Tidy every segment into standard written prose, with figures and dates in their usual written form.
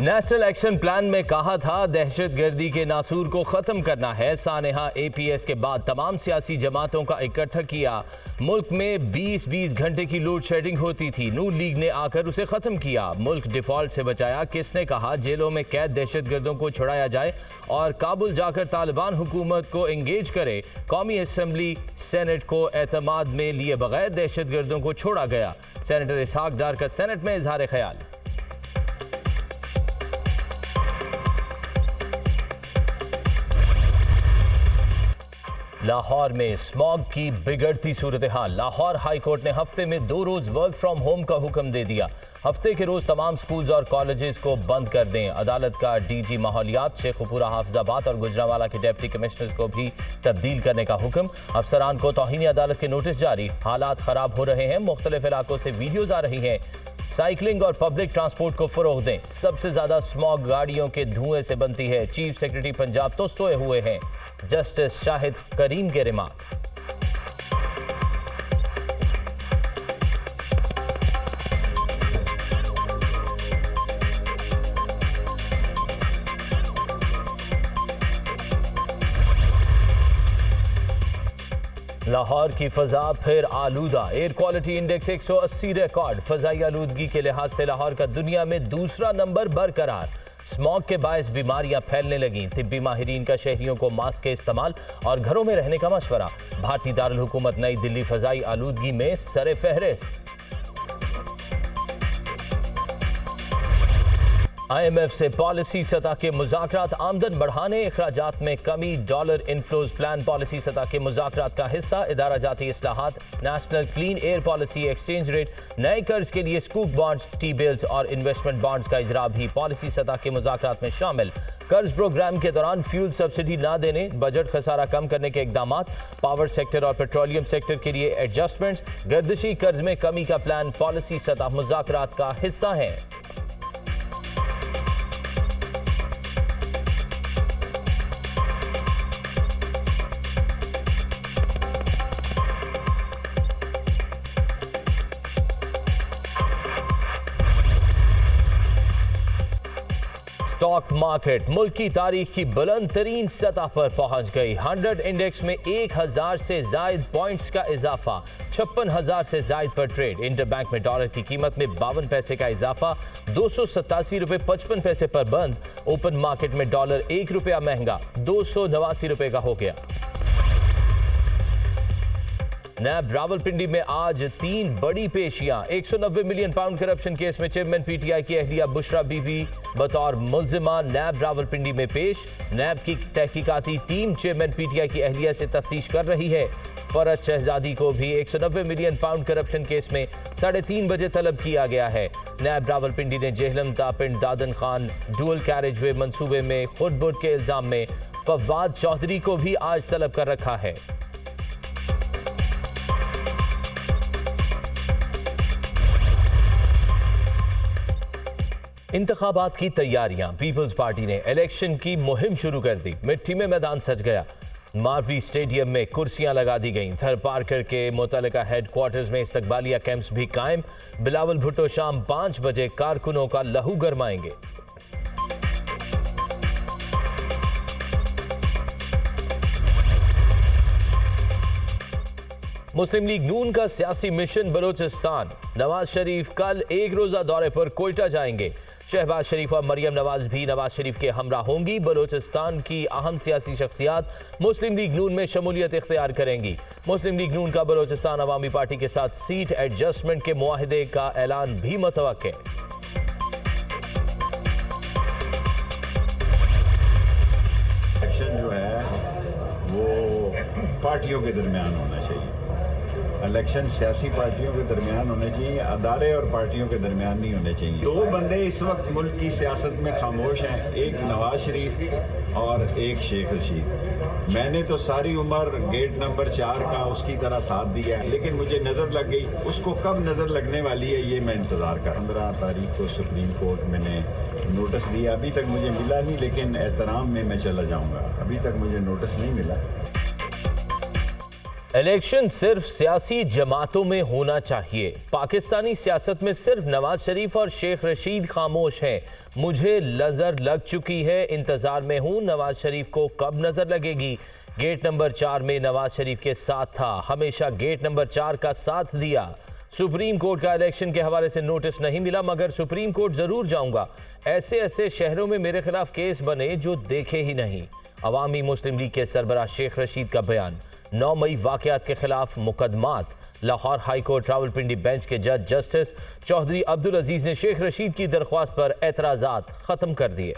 National action plan में कहा था दहशतगर्दी के नासूर को खत्म करना है। सानेहा एपीएस के बाद तमाम सियासी जमातों का इकट्ठा किया। मुल्क में 20-20 घंटे की लोड शेडिंग होती थी, नून लीग ने आकर उसे खत्म किया। मुल्क डिफॉल्ट से बचाया। किसने कहा जेलों में कैद दहशतगर्दों को छुड़ाया जाए और काबुल जाकर तालिबान हुकूमत को एंगेज करे। कौमी असम्बली सेनेट को एतमाद में लिए बगैर दहशतगर्दों को छोड़ा गया। सेनेटर इसहाक डार का सेनेट में इजहार ख्याल। लाहौर में स्मॉग की बिगड़ती सूरत हाल। लाहौर हाई कोर्ट ने हफ्ते में 2 रोज वर्क फ्रॉम होम का हुक्म दे दिया। हफ्ते के रोज तमाम स्कूल्स और कॉलेजेस को बंद कर दें। अदालत का डीजी माहौलियात शेखुपुरा हाफिजाबाद और गुजरांवाला के डिप्टी कमिश्नर्स को भी तब्दील करने का हुक्म। अफसरान को तौहीन अदालत के नोटिस जारी। हालात खराब हो रहे हैं, मुख्तलिफ इलाकों से वीडियोज आ रही हैं। साइकिलिंग और पब्लिक ट्रांसपोर्ट को फरोग दें। सबसे ज्यादा स्मॉग गाड़ियों के धुएं से बनती है। चीफ सेक्रेटरी पंजाब तो सोए हुए हैं। जस्टिस शाहिद करीम के रिमार्क। लाहौर की फजा फिर आलूदा। Air quality index 180 record. फजाई आलूदगी के लिहाज से लाहौर का दुनिया में दूसरा नंबर बरकरार। स्मॉग के बायस बीमारियां फैलने लगी। तिब्बी माहिरीन का शहरियों को मास्क के इस्तेमाल और घरों में रहने का मशवरा। भारतीय दारुल हुकूमत नई दिल्ली फजाई आलूदगी में सरे फहरिस्त। IMF से पॉलिसी सतह के मुज़ाकरात आमदन बढ़ाने, अखराजात में कमी, डॉलर इनफ्लोज प्लान पॉलिसी सतह के मुज़ाकरात का हिस्सा। इदारा जाती इस्लाहात, national clean air policy, exchange rate, नए कर्ज के लिए स्कूक बॉन्ड्स, टी बिल्स और इन्वेस्टमेंट बॉन्ड्स का इजरा भी पॉलिसी सतह के मुज़ाकरात में शामिल। कर्ज प्रोग्राम के दौरान फ्यूल सब्सिडी न देने, बजट खसारा कम करने के इकदाम, पावर सेक्टर और पेट्रोलियम सेक्टर के लिए एडजस्टमेंट्स, गर्दिशी कर्ज में कमी का प्लान पॉलिसी सतह मुज़ाकरात का हिस्सा है। स्टॉक मार्केट मुल्क की तारीख की बुलंद तरीन सतह पर पहुंच गई। 100 इंडेक्स में 1000 से जायद पॉइंट्स का इजाफा। 56,000 से जायद पर ट्रेड। इंटरबैंक में डॉलर की कीमत में 52 पैसे का इजाफा। 287 रुपए 55 पैसे पर बंद। ओपन मार्केट में डॉलर 1 रुपया महंगा 289 रुपए का हो गया। नैब रावलपिंडी में आज 3 बड़ी पेशियां। 190 मिलियन पाउंड करप्शन केस में चेयरमैन पीटीआई की अहलिया बुशरा बीबी बतौर मुल्जिमा नैब रावलपिंडी में पेश। नैब की तहकीकाती टीम चेयरमैन पीटीआई की अहलिया से तफ्तीश कर रही है। फरज शहजादी को भी 190 मिलियन पाउंड करप्शन केस में 3:30 बजे तलब किया गया है। नैब रावलपिंडी ने जेहलम तापिंड दादन खान डुअल कैरेजवे मंसूबे में खुदबुद के इल्जाम में फवाद चौधरी को भी आज तलब कर रखा है। इंतखाबात की तैयारियां। पीपल्स पार्टी ने इलेक्शन की मुहिम शुरू कर दी। मिट्टी में मैदान सज गया। मारवी स्टेडियम में कुर्सियां लगा दी गईं। थर पार्कर के मुतल्लिका हेडक्वार्टर्स में इस्तकबालिया कैंप्स भी कायम। बिलावल भुट्टो शाम 5 बजे कारकुनों का लहू गरमाएंगे। मुस्लिम लीग नून का सियासी मिशन बलोचिस्तान। नवाज शरीफ कल 1 रोजा दौरे पर कोयटा जाएंगे। शहबाज शरीफ और मरियम नवाज भी नवाज शरीफ के हमरा होंगी। बलोचिस्तान की अहम सियासी शख्सियात मुस्लिम लीग नून में शमूलियत इख्तियार करेंगी। मुस्लिम लीग नून का बलोचिस्तान अवामी पार्टी के साथ सीट एडजस्टमेंट के मुआहदे का ऐलान भी मुतवक्के। इलेक्शन जो है वो पार्टियों के दरमियान होना चाहिए। इलेक्शन सियासी पार्टियों के दरमियान होने चाहिए, अदारे और पार्टियों के दरमियान नहीं होने चाहिए। 2 बंदे इस वक्त मुल्क की सियासत में खामोश हैं, एक नवाज शरीफ और एक शेख रशीद। मैंने तो सारी उम्र गेट नंबर 4 का उसकी तरह साथ दिया है, लेकिन मुझे नज़र लग गई। उसको कब नज़र लगने वाली है ये मैं इंतज़ार कर। 15 तारीख को सुप्रीम कोर्ट मैंने नोटिस दिया, अभी तक मुझे मिला नहीं, लेकिन एहतराम में मैं चला जाऊँगा। अभी तक मुझे नोटिस नहीं मिला। इलेक्शन सिर्फ सियासी जमातों में होना चाहिए। पाकिस्तानी सियासत में सिर्फ नवाज शरीफ और शेख रशीद खामोश हैं। मुझे नजर लग चुकी है, इंतजार में हूं नवाज शरीफ को कब नजर लगेगी। गेट नंबर 4 में नवाज शरीफ के साथ था, हमेशा गेट नंबर 4 का साथ दिया। सुप्रीम कोर्ट का इलेक्शन के हवाले से नोटिस नहीं मिला, मगर सुप्रीम कोर्ट जरूर जाऊंगा। ऐसे ऐसे शहरों में मेरे खिलाफ केस बने जो देखे ही नहीं। अवामी मुस्लिम लीग के सरबराह शेख रशीद का बयान। 9 मई वाकयात के खिलाफ मुकदमात। Lahore high court Rawalpindi bench के जज जस्टिस चौधरी अब्दुल अजीज ने शेख रशीद की दरख्वास्त पर एतराजात खत्म कर दिए।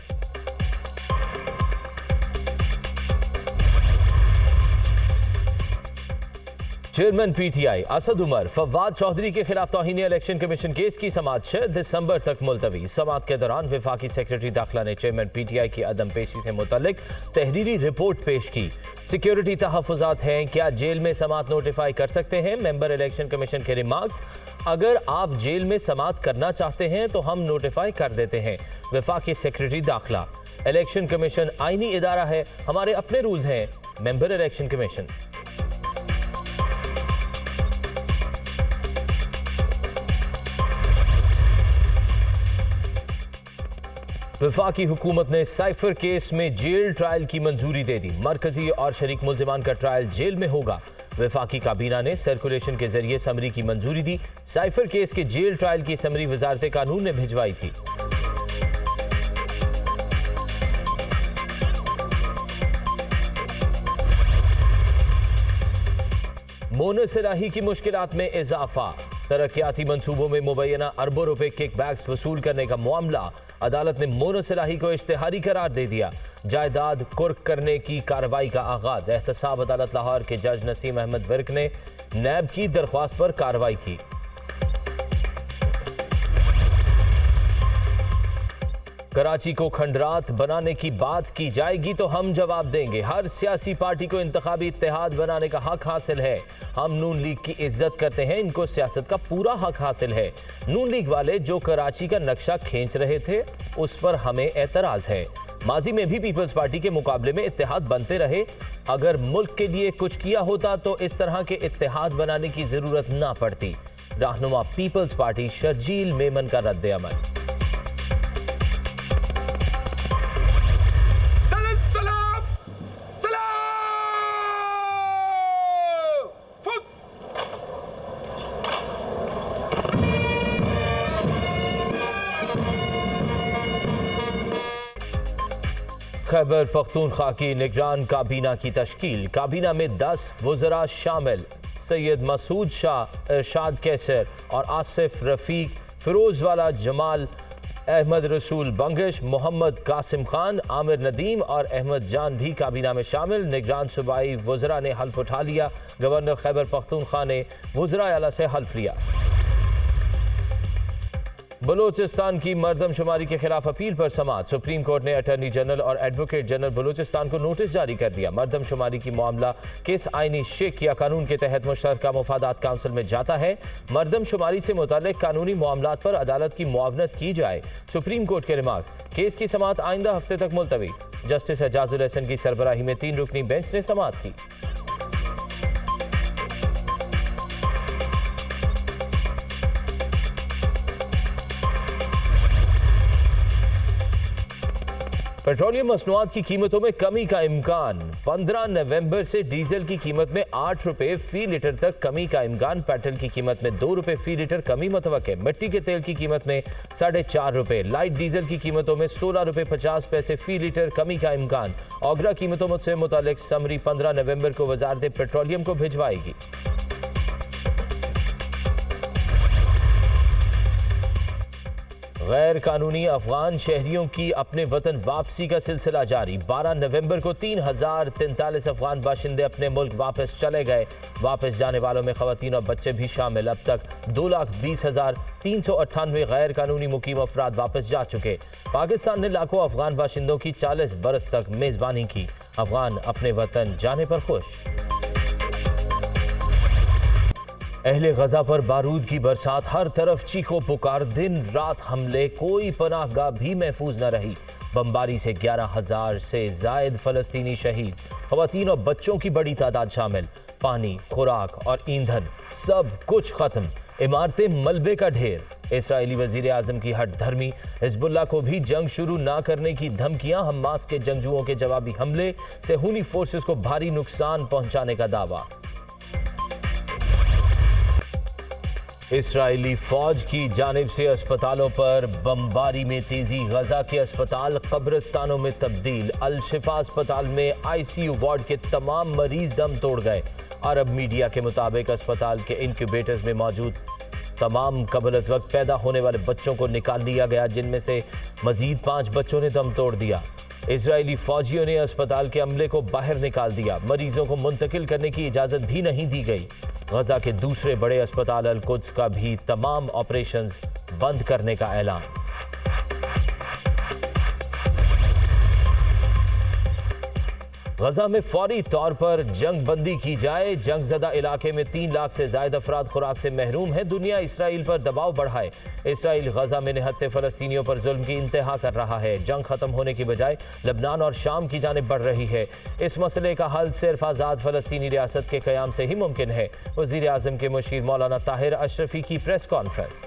चेयरमैन पीटीआई असद उमर फवाद चौधरी के खिलाफ तौहीन इलेक्शन कमीशन केस की समाअत 6 दिसंबर तक मुलतवी। समाअत के दौरान वफाकी सेक्रेटरी दाखिला ने चेयरमैन पीटीआई की अदम पेशी से मुतल्लिक तहरीरी रिपोर्ट पेश की। सिक्योरिटी तहफ़्फ़ुज़ात हैं, क्या जेल में समाअत नोटिफाई कर सकते हैं? मेंबर इलेक्शन कमीशन के रिमार्क्स। अगर आप जेल में समाअत करना चाहते हैं तो हम नोटिफाई कर देते हैं। वफाकी सेक्रेटरी दाखिला। इलेक्शन कमीशन आईनी इदारा है, हमारे अपने रूल्स हैं। Member election commission. वफाकी हुकूमत ने साइफर केस में जेल ट्रायल की मंजूरी दे दी। मरकजी और शरीक मुल्जिमान का ट्रायल जेल में होगा। वफाकी काबीना ने सर्कुलेशन के जरिए समरी की मंजूरी दी। साइफर केस के जेल ट्रायल की समरी वजारत कानून ने भिजवाई थी। मोनसराही की मुश्किलात में इजाफा। तरक्याती मंसूबों में मुबैना अरबों रुपए किकबैक्स वसूल करने का मामला। अदालत ने मोनसराही को इश्तिहारी करार दे दिया। जायदाद कुर्क करने की कार्रवाई का आगाज। एहतसाब अदालत लाहौर के जज नसीम अहमद विर्क ने नैब की दरख्वास्त पर कार्रवाई की। कराची को खंडरात बनाने की बात की जाएगी तो हम जवाब देंगे। हर सियासी पार्टी को इंतखाबी इत्तेहाद बनाने का हक हासिल है। हम नून लीग की इज्जत करते हैं, इनको सियासत का पूरा हक हासिल है। नून लीग वाले जो कराची का नक्शा खींच रहे थे उस पर हमें एतराज है। माजी में भी पीपल्स पार्टी के मुकाबले में इत्तेहाद बनते रहे। अगर मुल्क के लिए कुछ किया होता तो इस तरह के इत्तेहाद बनाने की जरूरत ना पड़ती। रहनुमा पीपल्स पार्टी शर्जील मेमन का रद्द अमल। खैबर पख्तूनख्वा की निगरान काबीना की तश्कील। काबीना में 10 वज़रा शामिल। सैयद मसूद शाह, इरशाद कैसर और आसिफ रफ़ीक, फिरोज़वाला जमाल, अहमद रसूल बंगश, मोहम्मद कासिम खान, आमिर नदीम और अहमद जान भी काबीना में शामिल। निगरान सूबाई वज़रा ने हल्फ उठा लिया। गवर्नर खैबर पख्तूनख्वा ने वज़रा आला से हल्फ लिया। बलूचिस्तान की मरदमशुमारी के खिलाफ अपील पर समाअत। सुप्रीम कोर्ट ने अटॉर्नी जनरल और एडवोकेट जनरल बलूचिस्तान को नोटिस जारी कर दिया। मरदमशुमारी की मामला किस आईनी शिक या कानून के तहत मुश्तरका मुफादात काउंसिल में जाता है। मरदमशुमारी से मुताल्लिक कानूनी मामलात पर अदालत की मुआवनत की जाए। सुप्रीम कोर्ट के रिमार्क्स। केस की समाअत आइंदा हफ्ते तक मुलतवी। जस्टिस एजाजुल हसन की सरबराही में 3 रुकनी बेंच ने समाअत की। पेट्रोलियम मसनूआत की कीमतों में कमी का इम्कान। 15 नवंबर से डीजल की कीमत में 8 रुपए फी लीटर तक कमी का इम्कान। पेट्रोल की कीमत में 2 रुपए फी लीटर कमी मुतवक्के। मिट्टी के तेल की कीमत में 4.5 रुपए। लाइट डीजल की कीमतों में 16 रुपए 50 पैसे फी लीटर कमी का इम्कान। ओगरा कीमतों से मुतालिक समरी 15 नवंबर को वजारत पेट्रोलियम को भिजवाएगी। गैर कानूनी अफगान शहरियों की अपने वतन वापसी का सिलसिला जारी। 12 नवंबर को 3043 अफगान बाशिंदे अपने मुल्क वापस चले गए। वापस जाने वालों में खवातीन और बच्चे भी शामिल। अब तक 2,20,398 गैर कानूनी मुकीम अफराद वापस जा चुके। पाकिस्तान ने लाखों अफगान बाशिंदों की 40 बरस तक मेजबानी की। अफगान अपने वतन जाने पर खुश। अहले गजा पर बारूद की बरसात, हर तरफ चीखो पुकार, दिन रात हमले, कोई पनाहगाह भी महफूज न रही। बमबारी से 11,000 से जायद फलस्तीनी शहीद, खवातीन और बच्चों की बड़ी तादाद शामिल। पानी, खुराक और ईंधन सब कुछ खत्म। इमारतें मलबे का ढेर। इस्राएली वजीर आजम की हठधर्मी। हिजबुल्लाह को भी जंग शुरू ना करने की धमकियां। हमास के जंगजुओं के जवाबी हमले से हुनी फोर्सेस को भारी नुकसान पहुंचाने का दावा। इस्राएली फौज की जानिब से अस्पतालों पर बमबारी में तेजी। गजा के अस्पताल कब्रिस्तानों में तब्दील। अल शिफा अस्पताल में आईसीयू वार्ड के तमाम मरीज दम तोड़ गए। अरब मीडिया के मुताबिक अस्पताल के इंक्यूबेटर्स में मौजूद तमाम कबल अज़ वक्त पैदा होने वाले बच्चों को निकाल लिया गया, जिनमें से मजीद 5 बच्चों ने दम तोड़ दिया। इजरायली फौजियों ने अस्पताल के अमले को बाहर निकाल दिया। मरीजों को मुंतकिल करने की इजाज़त भी नहीं दी गई। गजा के दूसरे बड़े अस्पताल अल कुद्स का भी तमाम ऑपरेशंस बंद करने का ऐलान। गजा में फौरी तौर पर जंग बंदी की जाए। जंगजदा इलाके में 3 लाख से ज्यादा अफराद खुराक से महरूम हैं। दुनिया इसराइल पर दबाव बढ़ाए। इसराइल गजा में निहत्ते फलस्तीनियों पर जुल्म की इंतहा कर रहा है। जंग खत्म होने की बजाय लबनान और शाम की जानिब बढ़ रही है। इस मसले का हल सिर्फ आज़ाद फलस्तीनी रियासत के क़याम से ही मुमकिन है। वज़ीर आज़म के मुशीर मौलाना ताहिर अशरफी की प्रेस कॉन्फ्रेंस।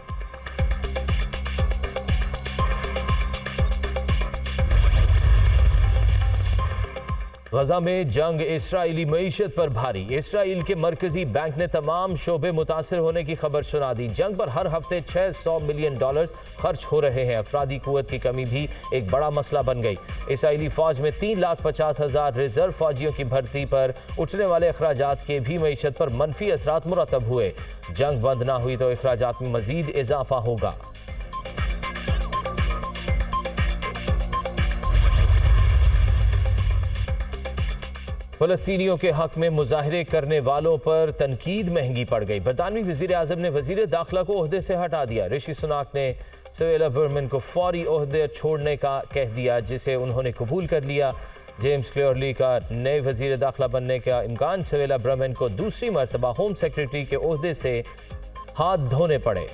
गजा में जंग इसराइली मईशत पर भारी। इसराइल के मरकजी बैंक ने तमाम शोबे मुतासर होने की खबर सुना दी। जंग पर हर हफ्ते $600 मिलियन खर्च हो रहे हैं। अफरादी कुव्वत की कमी भी एक बड़ा मसला बन गई। इसराइली फौज में 3,50,000 रिजर्व फौजियों की भर्ती पर उठने वाले अखराजात के भी मईशत पर मनफी असरात मुरतब हुए। जंग बंद ना हुई तो अखराजात में मजीद इजाफा होगा। फलस्तीनियों के हक में मुजाहरे करने वालों पर तनकीद महंगी पड़ गई। बरतानवी वजीर आजम ने वजीर दाखिला को ओहदे से हटा दिया। ऋषि सुनाक ने सवेला बर्मन को फौरी ओहदे छोड़ने का कह दिया, जिसे उन्होंने कबूल कर लिया। जेम्स क्लियरली का नए वजीर दाखिला बनने का इम्कान। सवेला बर्मन को दूसरी मरतबा होम सेक्रेटरी के ओहदे से हाथ धोने पड़े।